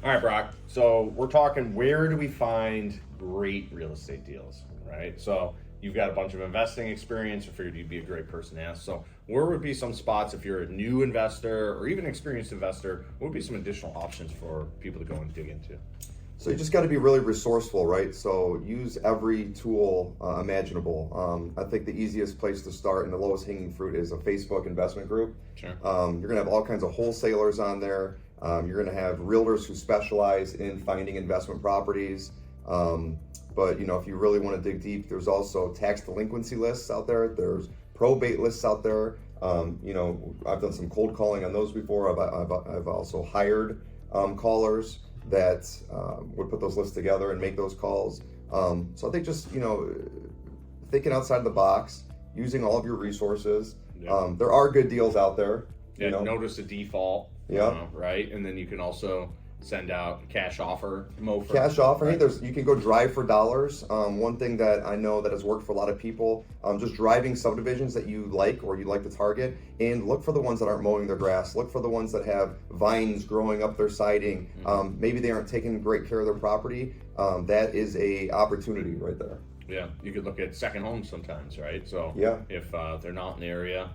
All right, Brock. So we're talking, where do we find great real estate deals, right? So you've got a bunch of investing experience. I figured you'd be a great person to ask. So where would be some spots if you're a new investor or even experienced investor? What would be some additional options for people to go and dig into? So you just got to be really resourceful, right? So use every tool imaginable. I think the easiest place to start and the lowest hanging fruit is a Facebook investment group. Sure. You're gonna have all kinds of wholesalers on there. You're gonna have realtors who specialize in finding investment properties. But if you really want to dig deep, there's also tax delinquency lists out there. There's probate lists out there. I've done some cold calling on those before. I've also hired callers that would put those lists together and make those calls. So I think just thinking outside the box, using all of your resources. Yeah. There are good deals out there. Yeah, notice a default. Yeah. Right, and then you can also send out cash offer. Cash offer. Right. Hey, you can go drive for dollars. One thing that I know that has worked for a lot of people, just driving subdivisions that you like or you like to target, and look for the ones that aren't mowing their grass. Look for the ones that have vines growing up their siding. Maybe they aren't taking great care of their property. That is a opportunity right there. Yeah, you could look at second homes sometimes, right? So yeah, if they're not in the area,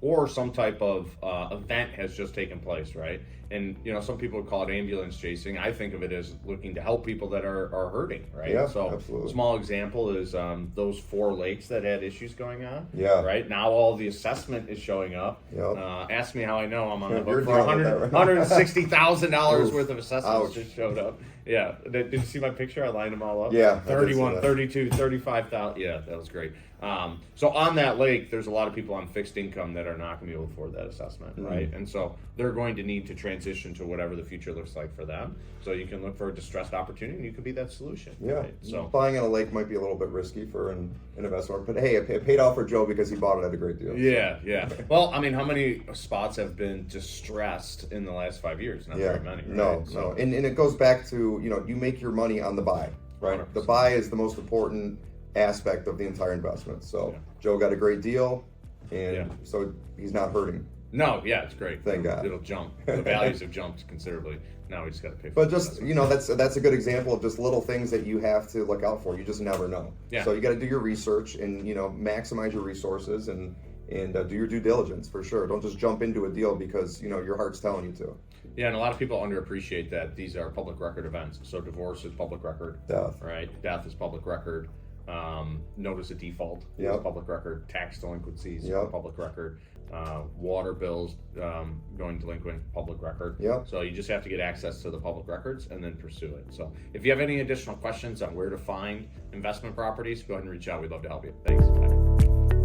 or some type of event has just taken place, right? And some people would call it ambulance chasing. I think of it as looking to help people that are hurting, right? Yeah, so absolutely. Small example is those 4 lakes that had issues going on. Yeah. Right now, all the assessment is showing up. Yep. Ask me how I know. I'm on the You're hook for $160,000 worth of Ouch. assessments just showed up. Yeah. Did you see my picture? I lined them all up. Yeah. 31, 32, 35,000. Yeah, that was great. So on that lake, there's a lot of people on fixed income that are not going to be able to afford that assessment, right? And so they're going to need to transition to whatever the future looks like for them. So you can look for a distressed opportunity, and you could be that solution. Yeah. Right? So buying on a lake might be a little bit risky for an investor, but hey, it paid off for Joe because he bought it at a great deal. Yeah, yeah. Well, I mean, how many spots have been distressed in the last 5 years? Not very many. Right? No. And it goes back to you make your money on the buy, right? 100%. The buy is the most important aspect of the entire investment. So Joe got a great deal, and so he's not hurting. No, yeah, it's great. Thank God. It'll jump. The values have jumped conserably. Now we just got to pay for But it. just that's a good example of just little things that you have to look out for. You just never know. Yeah. So you got to do your research and maximize your resources and do your due diligence for sure. Don't just jump into a deal because your heart's telling you to. Yeah, and a lot of people underappreciate that these are public record events. So divorce is public record. Death. Right? Death is public record. Notice of default is public record. Tax delinquencies public record. Water bills going delinquent, public record. So you just have to get access to the public records and then pursue it. So if you have any additional questions on where to find investment properties, go ahead and reach out. We'd love to help you. Thanks. Bye.